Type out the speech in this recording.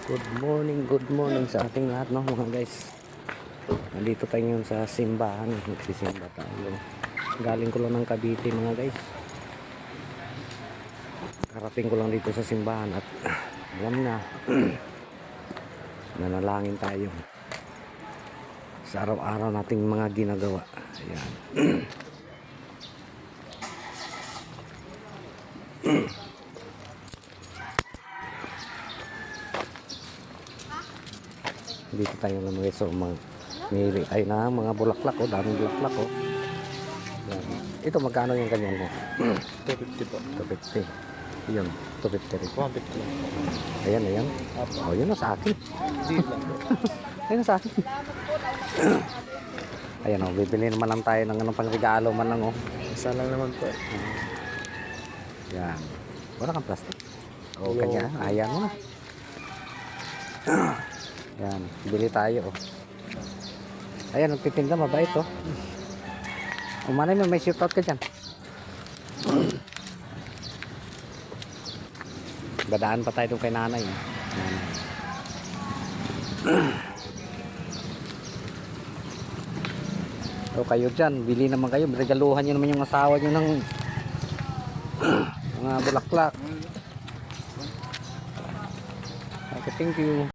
Good morning sa ating lahat, no, mga guys. Nandito tayo ngayon sa simbahan. Nagsisimba tayo. Galing ko lang ng Cavite, mga guys. Karating ko lang dito sa simbahan at alam na nanalangin tayo sa araw-araw nating mga ginagawa. Ayan. Dito tayo naman guys, so mili tayo na mga bulaklak, oh, daming bulaklak, oh. Yan. Ito magkano yung ganyan mo? 250 po. 250. Yun, 250 rin. 150 lang po. Ayan. Oh, yun na sa akin. Hindi lang po. Ayun na sa akin. Ayan, oh, bibili naman lang tayo ng anong pangregalo man lang, oh. Isa lang naman po. Yan. Wala kang plastic. O, Yo. kanya. Ayan mo na. Yan. Bili tayo, oh. Ayan, nagtitinda. Mabait, oh. Umanay mo, may shootout ka dyan. Dadaan pa tayo doon kay nanay. O kayo dyan, bili naman kayo. Regaluhan nyo naman yung asawa nyo ng mga bulaklak. Okay, thank you.